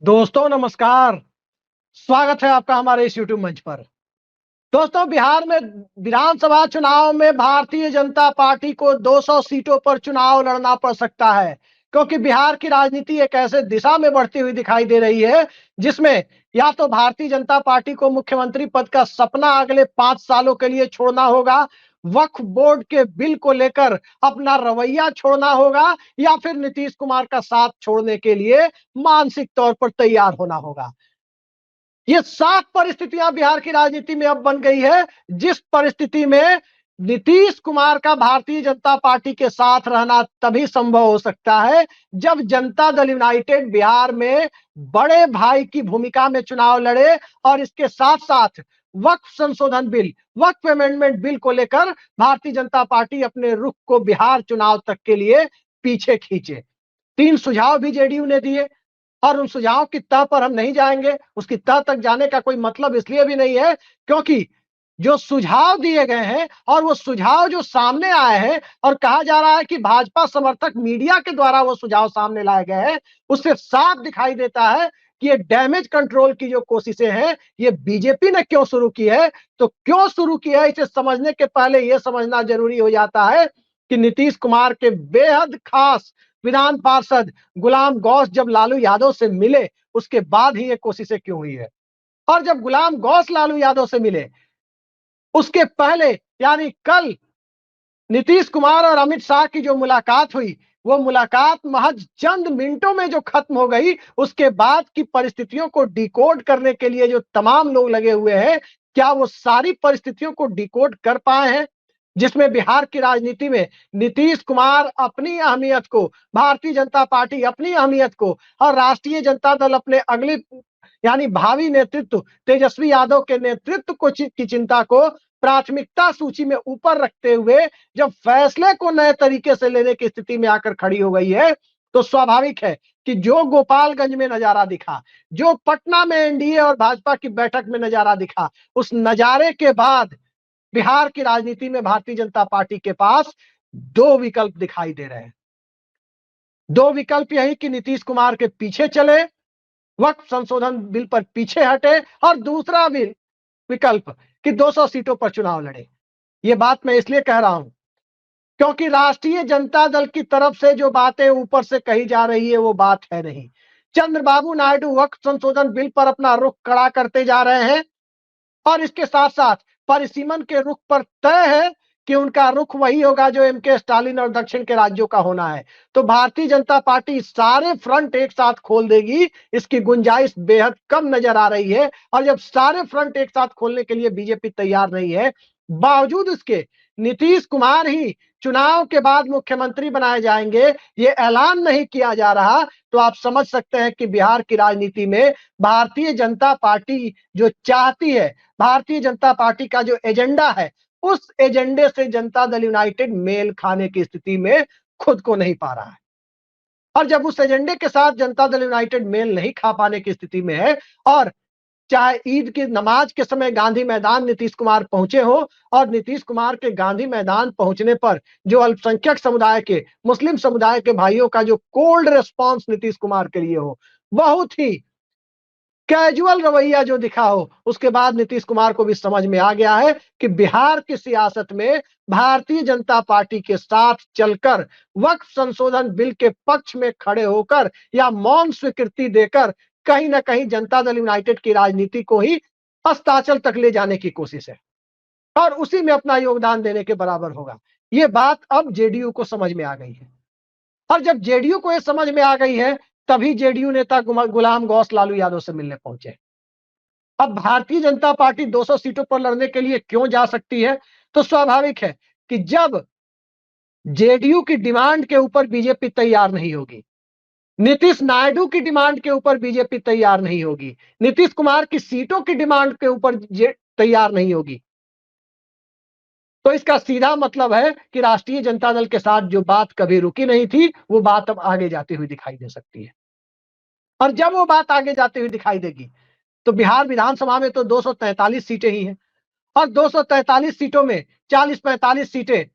दोस्तों नमस्कार। स्वागत है आपका हमारे इस यूट्यूब मंच पर। दोस्तों, बिहार में विधानसभा चुनाव में भारतीय जनता पार्टी को 200 सीटों पर चुनाव लड़ना पड़ सकता है, क्योंकि बिहार की राजनीति एक ऐसे दिशा में बढ़ती हुई दिखाई दे रही है जिसमें या तो भारतीय जनता पार्टी को मुख्यमंत्री पद का सपना अगले 5 सालों के लिए छोड़ना होगा, वक्फ बोर्ड के बिल को लेकर अपना रवैया छोड़ना होगा, या फिर नीतीश कुमार का साथ छोड़ने के लिए मानसिक तौर पर तैयार होना होगा। ये सात परिस्थितियां बिहार की राजनीति में अब बन गई है, जिस परिस्थिति में नीतीश कुमार का भारतीय जनता पार्टी के साथ रहना तभी संभव हो सकता है जब जनता दल यूनाइटेड बिहार में बड़े भाई की भूमिका में चुनाव लड़े और इसके साथ साथ वक्फ संशोधन बिल, वक्फ अमेंडमेंट बिल को लेकर भारतीय जनता पार्टी अपने रुख को बिहार चुनाव तक के लिए पीछे खींचे। 3 सुझाव भी जेडीयू ने दिए और उन सुझाव की तह पर हम नहीं जाएंगे। उसकी तह तक जाने का कोई मतलब इसलिए भी नहीं है क्योंकि जो सुझाव दिए गए हैं और वो सुझाव जो सामने आए हैं और कहा जा रहा है कि भाजपा समर्थक मीडिया के द्वारा वो सुझाव सामने लाए गए हैं, उससे साफ दिखाई देता है कि ये डैमेज कंट्रोल की जो कोशिशें हैं ये बीजेपी ने क्यों शुरू की है। तो क्यों शुरू की है, इसे समझने के पहले यह समझना जरूरी हो जाता है कि नीतीश कुमार के बेहद खास विधान पार्षद गुलाम गौस जब लालू यादव से मिले, उसके बाद ही ये कोशिशें क्यों हुई है। और जब गुलाम गौस लालू यादव से मिले, उसके पहले यानी कल नीतीश कुमार और अमित शाह की जो मुलाकात हुई, वो मुलाकात महज चंद मिनटों में जो खत्म हो गई, उसके बाद की परिस्थितियों को डिकोड करने के लिए जो तमाम लोग लगे हुए हैं, क्या वो सारी परिस्थितियों को डिकोड कर पाए हैं, जिसमें बिहार की राजनीति में नीतीश कुमार अपनी अहमियत को, भारतीय जनता पार्टी अपनी अहमियत को और राष्ट्रीय जनता दल अपने अगले यानी भावी नेतृत्व तेजस्वी यादव के नेतृत्व को की चिंता को प्राथमिकता सूची में ऊपर रखते हुए जब फैसले को नए तरीके से लेने की स्थिति में आकर खड़ी हो गई है, तो स्वाभाविक है कि जो गोपालगंज में नजारा दिखा, जो पटना में एनडीए और भाजपा की बैठक में नजारा दिखा, उस नजारे के बाद बिहार की राजनीति में भारतीय जनता पार्टी के पास दो विकल्प दिखाई दे रहे हैं। दो विकल्प यही कि नीतीश कुमार के पीछे चले, वक्फ संशोधन बिल पर पीछे हटे, और दूसरा विकल्प कि 200 सीटों पर चुनाव लड़े। ये बात मैं इसलिए कह रहा हूं क्योंकि राष्ट्रीय जनता दल की तरफ से जो बातें ऊपर से कही जा रही है वो बात है नहीं। चंद्रबाबू नायडू वक्फ संशोधन बिल पर अपना रुख कड़ा करते जा रहे हैं और इसके साथ साथ परिसीमन के रुख पर तय है कि उनका रुख वही होगा जो एमके स्टालिन और दक्षिण के राज्यों का होना है। तो भारतीय जनता पार्टी सारे फ्रंट एक साथ खोल देगी, इसकी गुंजाइश बेहद कम नजर आ रही है। और जब सारे फ्रंट एक साथ खोलने के लिए बीजेपी तैयार नहीं है, बावजूद इसके नीतीश कुमार ही चुनाव के बाद मुख्यमंत्री बनाए जाएंगे, ये ऐलान नहीं किया जा रहा, तो आप समझ सकते हैं कि बिहार की राजनीति में भारतीय जनता पार्टी जो चाहती है, भारतीय जनता पार्टी का जो एजेंडा है, उस एजेंडे से जनता दल यूनाइटेड मेल खाने की स्थिति में खुद को नहीं पा रहा है। और जब उस एजेंडे के साथ जनता दल यूनाइटेड मेल नहीं खा पाने की स्थिति में है, और चाहे ईद की नमाज के समय गांधी मैदान नीतीश कुमार पहुंचे हो और नीतीश कुमार के गांधी मैदान पहुंचने पर जो अल्पसंख्यक समुदाय के, मुस्लिम समुदाय के भाइयों का जो कोल्ड रिस्पांस नीतीश कुमार के लिए हो, बहुत ही कैजुअल रवैया जो दिखा हो, उसके बाद नीतीश कुमार को भी समझ में आ गया है कि बिहार की सियासत में भारतीय जनता पार्टी के साथ चलकर वक्फ संशोधन बिल के पक्ष में खड़े होकर या मौन स्वीकृति देकर कहीं ना कहीं जनता दल यूनाइटेड की राजनीति को ही अस्ताचल तक ले जाने की कोशिश है और उसी में अपना योगदान देने के बराबर होगा। ये बात अब जेडीयू को समझ में आ गई है और जब जेडीयू को यह समझ में आ गई है, तभी जेडीयू नेता गुलाम गौस लालू यादव से मिलने पहुंचे। अब भारतीय जनता पार्टी 200 सीटों पर लड़ने के लिए क्यों जा सकती है, तो स्वाभाविक है कि जब जेडीयू की डिमांड के ऊपर बीजेपी तैयार नहीं होगी, नीतीश नायडू की डिमांड के ऊपर बीजेपी तैयार नहीं होगी, नीतीश कुमार की सीटों की डिमांड के ऊपर तैयार नहीं होगी, तो इसका सीधा मतलब है कि राष्ट्रीय जनता दल के साथ जो बात कभी रुकी नहीं थी, वो बात अब आगे जाती हुई दिखाई दे सकती है। और जब वो बात आगे जाती हुई दिखाई देगी, तो बिहार विधानसभा में तो 243 सीटें ही हैं और 243 सीटों में 40-45 सीटें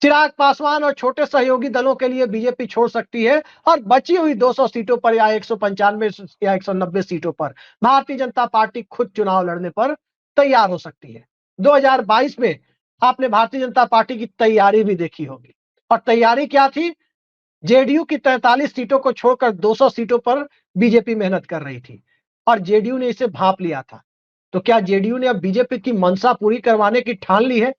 चिराग पासवान और छोटे सहयोगी दलों के लिए बीजेपी छोड़ सकती है और बची हुई 200 सीटों पर या 195 या 190 सीटों पर भारतीय जनता पार्टी खुद चुनाव लड़ने पर तैयार हो सकती है। 2022 में आपने भारतीय जनता पार्टी की तैयारी भी देखी होगी, और तैयारी क्या थी? जेडीयू की 43 सीटों को छोड़कर 200 सीटों पर बीजेपी मेहनत कर रही थी और जेडीयू ने इसे भांप लिया था। तो क्या जेडीयू ने अब बीजेपी की मंशा पूरी करवाने की ठान ली है?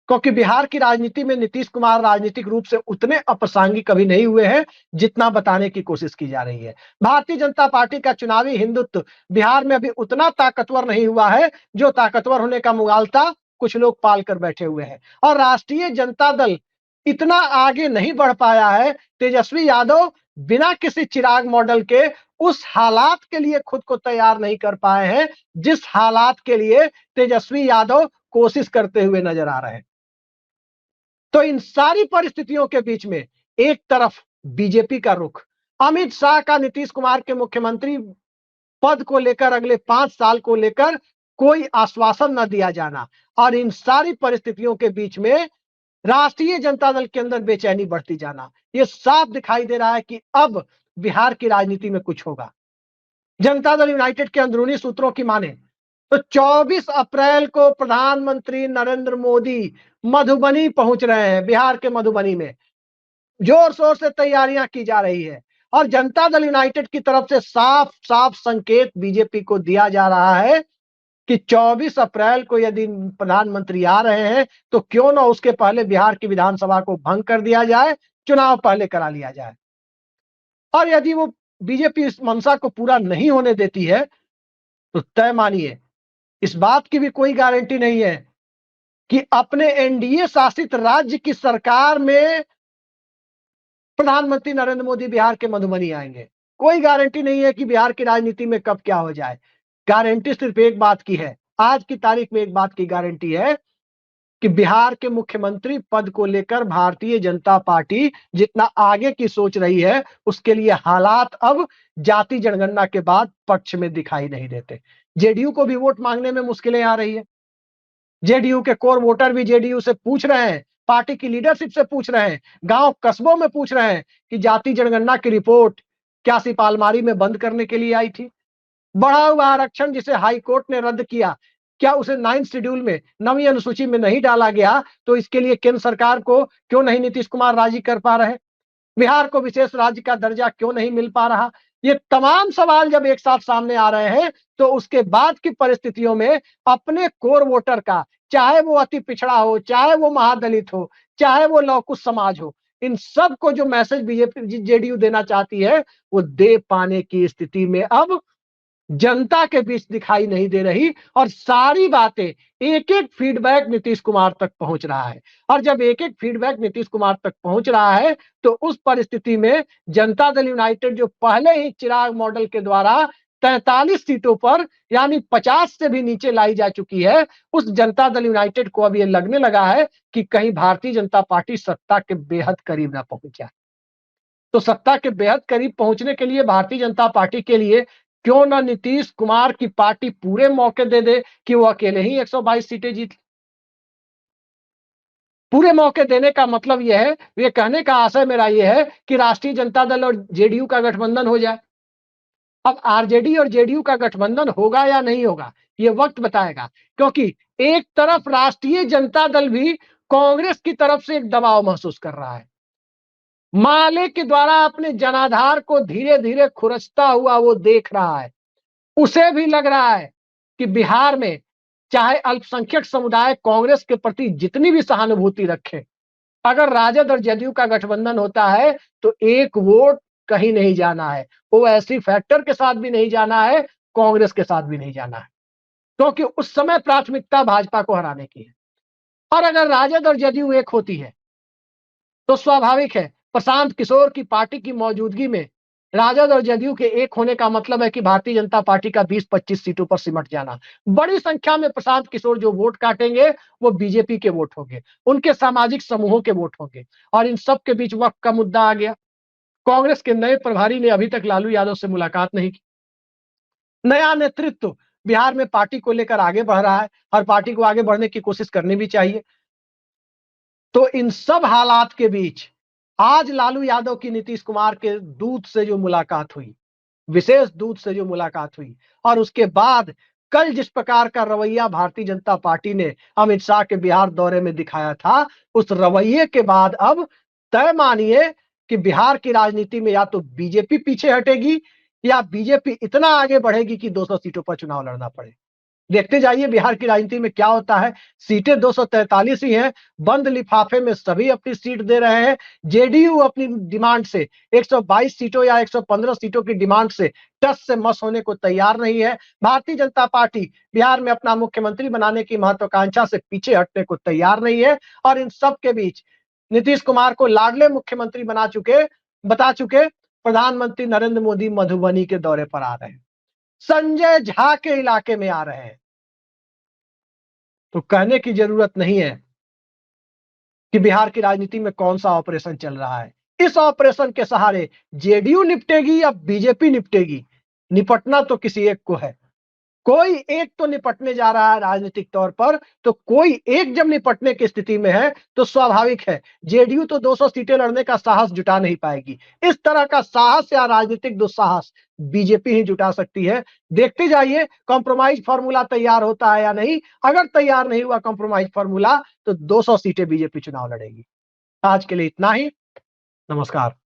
क्योंकि बिहार की राजनीति में नीतीश कुमार राजनीतिक रूप से उतने अप्रासंगिक कभी नहीं हुए हैं जितना बताने की कोशिश की जा रही है। भारतीय जनता पार्टी का चुनावी हिंदुत्व बिहार में अभी उतना ताकतवर नहीं हुआ है जो ताकतवर होने का मुगालता कुछ लोग पाल कर बैठे हुए हैं, और राष्ट्रीय जनता दल इतना आगे नहीं बढ़ पाया है। तेजस्वी यादव बिना किसी चिराग मॉडल के उस हालात के लिए खुद को तैयार नहीं कर पाए हैं जिस हालात के लिए तेजस्वी यादव कोशिश करते हुए नजर आ रहे हैं। तो इन सारी परिस्थितियों के बीच में एक तरफ बीजेपी का रुख, अमित शाह का नीतीश कुमार के मुख्यमंत्री पद को लेकर अगले 5 साल को लेकर कोई आश्वासन न दिया जाना, और इन सारी परिस्थितियों के बीच में राष्ट्रीय जनता दल के अंदर बेचैनी बढ़ती जाना, यह साफ दिखाई दे रहा है कि अब बिहार की राजनीति में कुछ होगा। जनता दल यूनाइटेड के अंदरूनी सूत्रों की माने तो 24 अप्रैल को प्रधानमंत्री नरेंद्र मोदी मधुबनी पहुंच रहे हैं। बिहार के मधुबनी में जोर शोर से तैयारियां की जा रही है और जनता दल यूनाइटेड की तरफ से साफ साफ संकेत बीजेपी को दिया जा रहा है कि 24 अप्रैल को यदि प्रधानमंत्री आ रहे हैं तो क्यों ना उसके पहले बिहार की विधानसभा को भंग कर दिया जाए, चुनाव पहले करा लिया जाए। और यदि वो बीजेपी इस मंशा को पूरा नहीं होने देती है तो तय मानिए इस बात की भी कोई गारंटी नहीं है कि अपने एनडीए शासित राज्य की सरकार में प्रधानमंत्री नरेंद्र मोदी बिहार के मधुबनी आएंगे। कोई गारंटी नहीं है कि बिहार की राजनीति में कब क्या हो जाए। गारंटी सिर्फ एक बात की है, आज की तारीख में एक बात की गारंटी है कि बिहार के मुख्यमंत्री पद को लेकर भारतीय जनता पार्टी जितना आगे की सोच रही है उसके लिए हालात अब जाति जनगणना के बाद पक्ष में दिखाई नहीं देते। जेडीयू को भी वोट मांगने में मुश्किलें आ रही है। जेडीयू के कोर वोटर भी जेडीयू से पूछ रहे हैं, पार्टी की लीडरशिप से पूछ रहे हैं, गांव कस्बों में पूछ रहे हैं कि जाति जनगणना की रिपोर्ट क्या सिर्फ अलमारी में बंद करने के लिए आई थी? बढ़ा हुआ आरक्षण जिसे हाई कोर्ट ने रद्द किया, क्या उसे 9th शेड्यूल में 9वीं अनुसूची में नहीं डाला गया? तो इसके लिए केंद्र सरकार को क्यों नहीं नीतीश कुमार राजी कर पा रहे? बिहार को विशेष राज्य का दर्जा क्यों नहीं मिल पा रहा? ये तमाम सवाल जब एक साथ सामने आ रहे हैं तो उसके बाद की परिस्थितियों में अपने कोर वोटर का, चाहे वो अति पिछड़ा हो, चाहे वो महादलित हो, चाहे वो लौकुश समाज हो, इन सब को जो मैसेज बीजेपी जेडीयू देना चाहती है वो दे पाने की स्थिति में अब जनता के बीच दिखाई नहीं दे रही, और सारी बातें एक एक फीडबैक नीतीश कुमार तक पहुंच रहा है। और जब एक एक फीडबैक नीतीश कुमार तक पहुंच रहा है तो उस परिस्थिति में जनता दल यूनाइटेड जो पहले ही चिराग मॉडल के द्वारा 43 सीटों पर यानी 50 से भी नीचे लाई जा चुकी है, उस जनता दल यूनाइटेड को अब यह लगने लगा है कि कहीं भारतीय जनता पार्टी सत्ता के बेहद करीब ना पहुंच जाए। तो सत्ता के बेहद करीब पहुंचने के लिए भारतीय जनता पार्टी के लिए क्यों ना नीतीश कुमार की पार्टी पूरे मौके दे दे कि वो अकेले ही 122 सीटें जीत। पूरे मौके देने का मतलब यह है, ये कहने का आशय मेरा यह है कि राष्ट्रीय जनता दल और जेडीयू का गठबंधन हो जाए। अब आरजेडी और जेडीयू का गठबंधन होगा या नहीं होगा ये वक्त बताएगा, क्योंकि एक तरफ राष्ट्रीय जनता दल भी कांग्रेस की तरफ से एक दबाव महसूस कर रहा है। माले के द्वारा अपने जनाधार को धीरे धीरे खुरचता हुआ वो देख रहा है। उसे भी लग रहा है कि बिहार में चाहे अल्पसंख्यक समुदाय कांग्रेस के प्रति जितनी भी सहानुभूति रखे, अगर राजद और जदयू का गठबंधन होता है तो एक वोट कहीं नहीं जाना है, वो ऐसी फैक्टर के साथ भी नहीं जाना है, कांग्रेस के साथ भी नहीं जाना है, क्योंकि उस समय प्राथमिकता भाजपा को हराने की है। और अगर राजद और जदयू एक होती है तो स्वाभाविक है प्रशांत किशोर की पार्टी की मौजूदगी में राजद और जदयू के एक होने का मतलब है कि भारतीय जनता पार्टी का 20-25 सीटों पर सिमट जाना। बड़ी संख्या में प्रशांत किशोर जो वोट काटेंगे वो बीजेपी के वोट होंगे, उनके सामाजिक समूहों के वोट होंगे, और इन सब के बीच वक्त का मुद्दा आ गया। कांग्रेस के नए प्रभारी ने अभी तक लालू यादव से मुलाकात नहीं की। नया नेतृत्व बिहार में पार्टी को लेकर आगे बढ़ रहा है और पार्टी को आगे बढ़ने की कोशिश करनी भी चाहिए। तो इन सब हालात के बीच आज लालू यादव की नीतीश कुमार के दूत से जो मुलाकात हुई, विशेष दूत से जो मुलाकात हुई, और उसके बाद कल जिस प्रकार का रवैया भारतीय जनता पार्टी ने अमित शाह के बिहार दौरे में दिखाया था, उस रवैये के बाद अब तय मानिए कि बिहार की राजनीति में या तो बीजेपी पीछे हटेगी या बीजेपी इतना आगे बढ़ेगी कि 200 सीटों पर चुनाव लड़ना पड़े। देखते जाइए बिहार की राजनीति में क्या होता है। सीटें 243 ही हैं, बंद लिफाफे में सभी अपनी सीट दे रहे हैं। जेडीयू अपनी डिमांड से 122 सीटों या 115 सीटों की डिमांड से टस से मस होने को तैयार नहीं है। भारतीय जनता पार्टी बिहार में अपना मुख्यमंत्री बनाने की महत्वाकांक्षा से पीछे हटने को तैयार नहीं है। और इन सब के बीच नीतीश कुमार को लाडले मुख्यमंत्री बता चुके प्रधानमंत्री नरेंद्र मोदी मधुबनी के दौरे पर आ रहे हैं, संजय झा के इलाके में आ रहे हैं। तो कहने की जरूरत नहीं है कि बिहार की राजनीति में कौन सा ऑपरेशन चल रहा है। इस ऑपरेशन के सहारे जेडीयू निपटेगी या बीजेपी निपटेगी, निपटना तो किसी एक को है। कोई एक तो निपटने जा रहा है राजनीतिक तौर पर, तो कोई एक जब निपटने की स्थिति में है तो स्वाभाविक है जेडीयू तो 200 सीटें लड़ने का साहस जुटा नहीं पाएगी। इस तरह का साहस या राजनीतिक दुस्साहस बीजेपी ही जुटा सकती है। देखते जाइए कॉम्प्रोमाइज फार्मूला तैयार होता है या नहीं। अगर तैयार नहीं हुआ कॉम्प्रोमाइज फार्मूला तो 200 सीटें बीजेपी चुनाव लड़ेगी। आज के लिए इतना ही। नमस्कार।